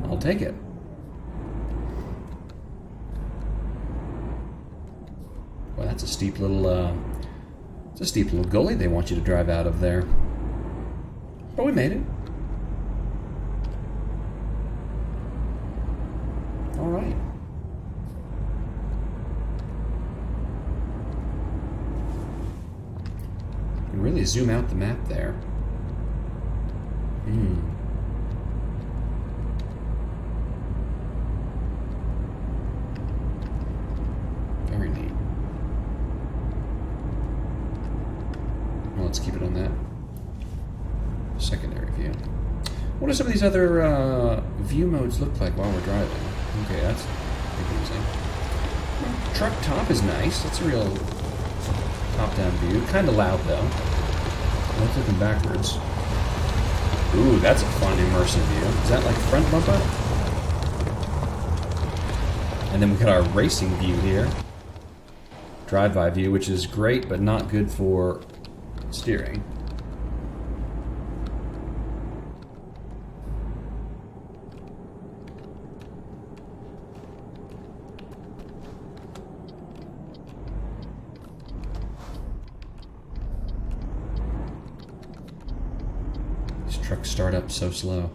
I'll take it. Well, that's a steep little, it's a steep little gully they want you to drive out of there. But we made it. All right. You can really zoom out the map there. Very neat. Well, let's keep it on that secondary view. What do some of these other view modes look like while we're driving? Okay, that's confusing. Truck top is nice. That's a real top-down view. Kind of loud, though. Let's look backwards. Ooh, that's a fun immersive view. Is that like front bumper? And then we got our racing view here. Drive-by view, which is great, but not good for steering. These trucks start up so slow.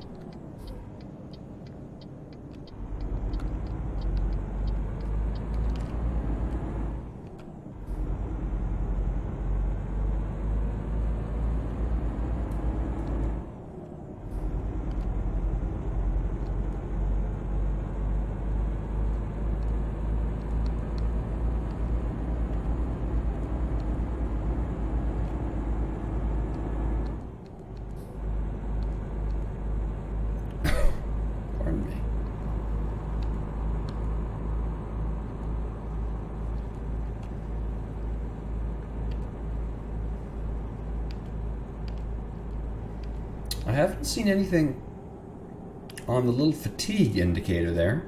Pardon me. I haven't seen anything on the little fatigue indicator there.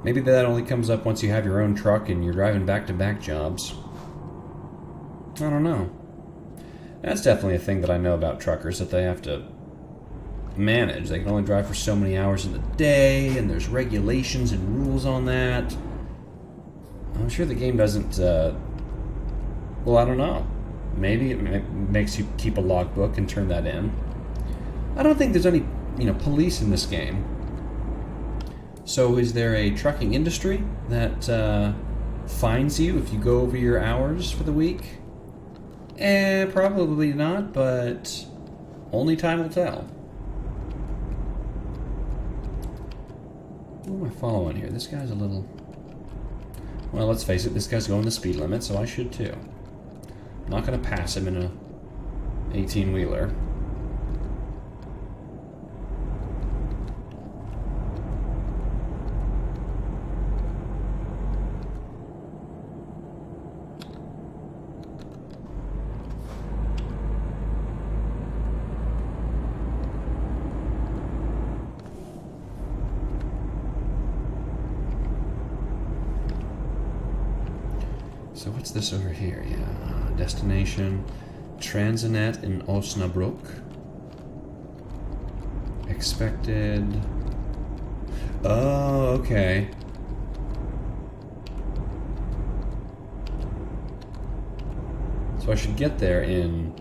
Maybe that only comes up once you have your own truck and you're driving back-to-back jobs. I don't know. That's definitely a thing that I know about truckers, that they have to manage. They can only drive for so many hours in the day, and there's regulations and rules on that. I'm sure the game doesn't, well, I don't know. Maybe it makes you keep a logbook and turn that in. I don't think there's any, police in this game. So is there a trucking industry that fines you if you go over your hours for the week? Probably not, but only time will tell. Who am I following here? This guy's a little... Well, let's face it, this guy's going the speed limit, so I should too. I'm not going to pass him in a 18-wheeler. So what's this over here? Yeah, destination Transinet in Osnabrück. Expected. Oh, okay. So I should get there in,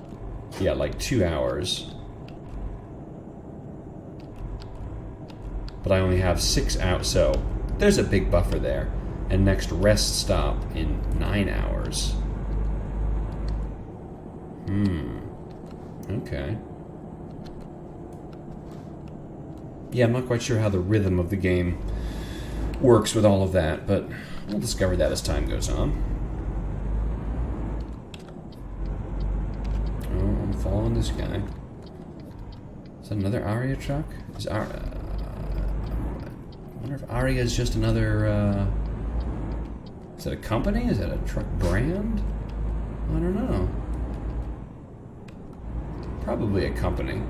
yeah, like 2 hours. But I only have 6 hours, so there's a big buffer there. And next rest stop in 9 hours. Okay. Yeah, I'm not quite sure how the rhythm of the game works with all of that, but we'll discover that as time goes on. Oh, I'm following this guy. Is that another Aria truck? I wonder if Aria is just another, is it a company? Is that a truck brand? I don't know. Probably a company.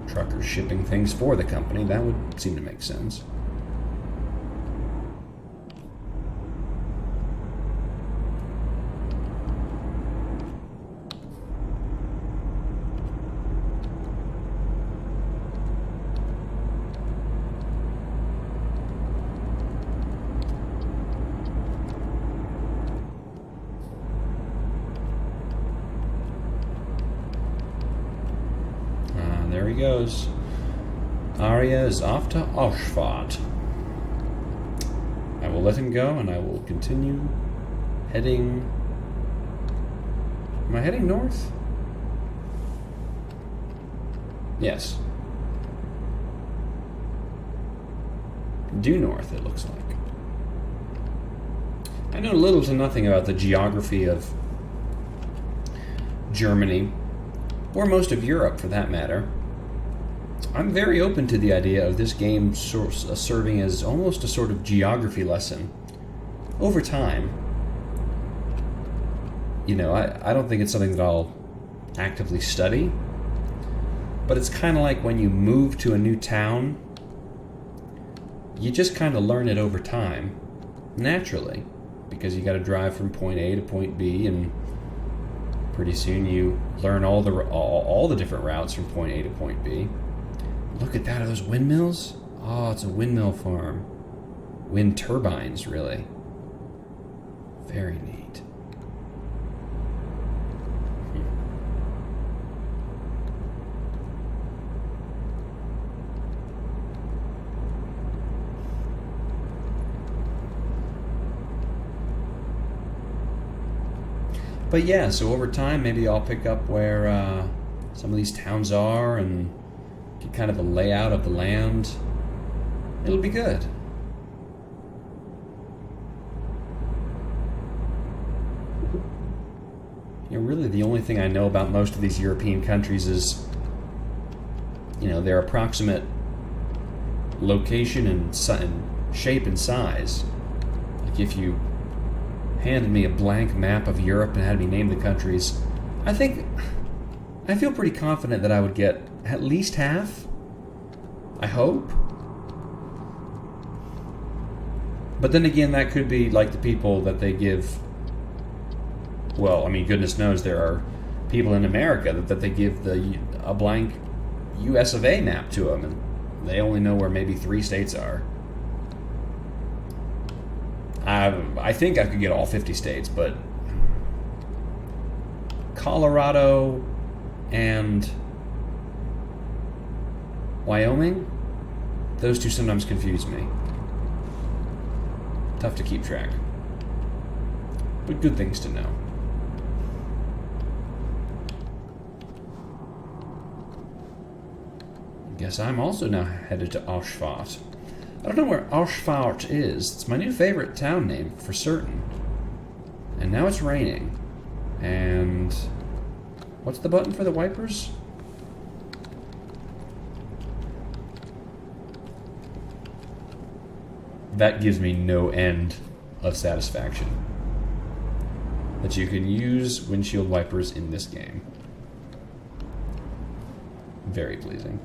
Truckers shipping things for the company. That would seem to make sense. There he goes. Aria is off to Ausfahrt. I will let him go, and I will continue heading... Am I heading north? Yes. Due north, it looks like. I know little to nothing about the geography of Germany, or most of Europe for that matter. I'm very open to the idea of this game serving as almost a sort of geography lesson over time. You know, I don't think it's something that I'll actively study, but it's kind of like when you move to a new town, you just kind of learn it over time, naturally, because you got to drive from point A to point B, and pretty soon you learn all the different routes from point A to point B. Look at that, are those windmills? Oh, it's a windmill farm. Wind turbines, really. Very neat. But yeah, so over time, maybe I'll pick up where some of these towns are and get kind of a layout of the land. It'll be good. You know, really the only thing I know about most of these European countries is, you know, their approximate location and shape and size. Like if you handed me a blank map of Europe and had me name the countries, I feel pretty confident that I would get at least half. I hope. But then again, that could be like the people that they give... Well, I mean, goodness knows there are people in America that they give a blank US of A map to them, and they only know where maybe 3 states are. I think I could get all 50 states, but Colorado and Wyoming, those two sometimes confuse me. Tough to keep track. But good things to know. Guess I'm also now headed to Ausfahrt. I don't know where Ausfahrt is. It's my new favorite town name, for certain. And now it's raining. And... what's the button for the wipers? That gives me no end of satisfaction. That you can use windshield wipers in this game. Very pleasing.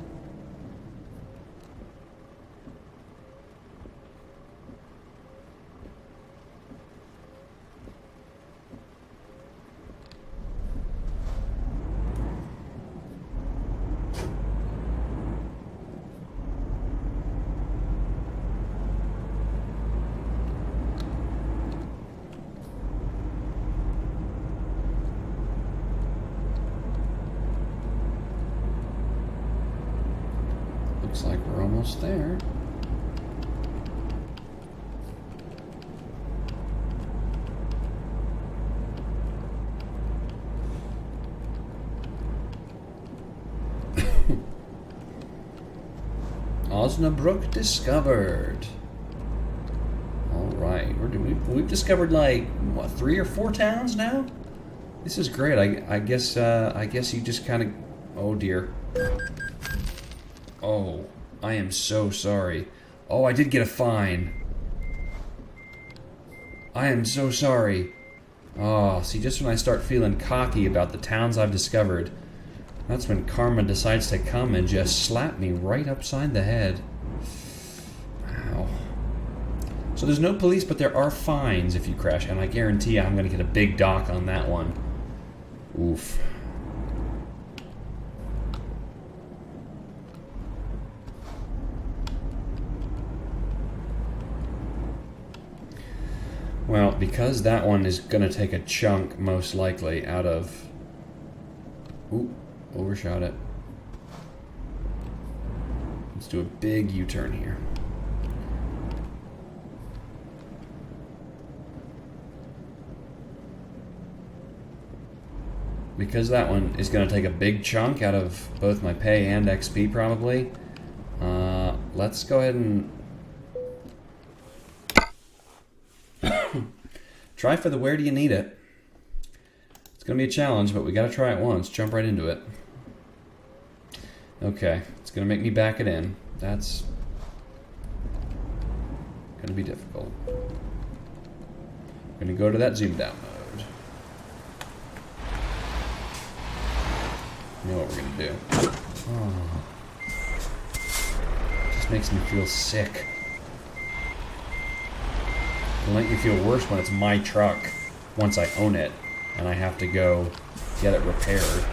Looks like we're almost there. Osnabrück discovered. Alright, we've discovered like, what, 3 or 4 towns now? This is great. I guess you just kind of... Oh dear. Oh, I am so sorry. Oh, I did get a fine. I am so sorry. Oh, see, just when I start feeling cocky about the towns I've discovered, that's when karma decides to come and just slap me right upside the head. Wow. So there's no police, but there are fines if you crash, and I guarantee I'm going to get a big dock on that one. Oof. Well, because that one is going to take a chunk, most likely, out of... Ooh, overshot it. Let's do a big U-turn here. Because that one is going to take a big chunk out of both my pay and XP, probably, let's go ahead and try for the where do you need it. It's going to be a challenge, but we got to try it once. Jump right into it. Okay, it's going to make me back it in. That's going to be difficult. I'm going to go to that zoomed out mode. You know what we're going to do. Oh. Just makes me feel sick. It'll make me feel worse when it's my truck once I own it and I have to go get it repaired.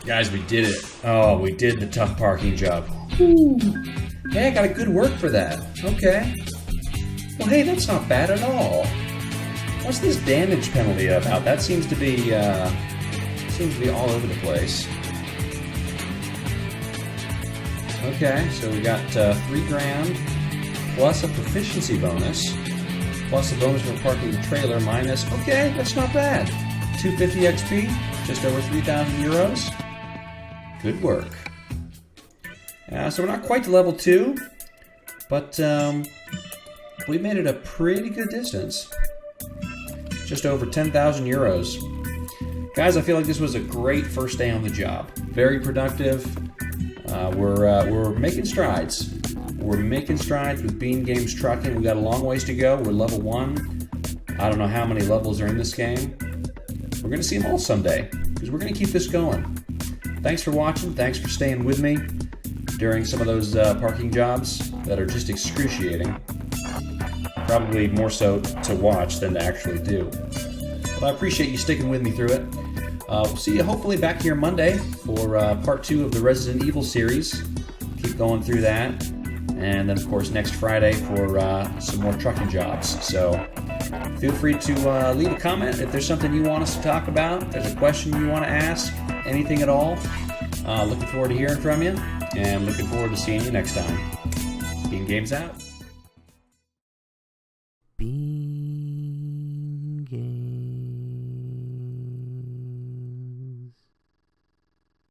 Guys, we did it. Oh, we did the tough parking job. Ooh. Hey, I got a good work for that. Okay. Well, hey, that's not bad at all. What's this damage penalty about? That seems to be all over the place. Okay, so we got $3,000 plus a proficiency bonus, plus a bonus for parking the trailer minus. Okay, that's not bad. 250 XP, just over 3,000 euros. Good work. So we're not quite to level 2, but we made it a pretty good distance. Just over 10,000 euros. Guys, I feel like this was a great first day on the job. Very productive. We're making strides. We're making strides with Bean Games Trucking. We got a long ways to go. We're level 1. I don't know how many levels are in this game. We're going to see them all someday, because we're going to keep this going. thanks for watching. Thanks for staying with me during some of those parking jobs that are just excruciating. Probably more so to watch than to actually do. But I appreciate you sticking with me through it. We'll see you hopefully back here Monday for part 2 of the Resident Evil series. Keep going through that. And then, of course, next Friday for some more trucking jobs. So feel free to leave a comment if there's something you want us to talk about, if there's a question you want to ask, anything at all. Looking forward to hearing from you, and looking forward to seeing you next time. Bean Games out.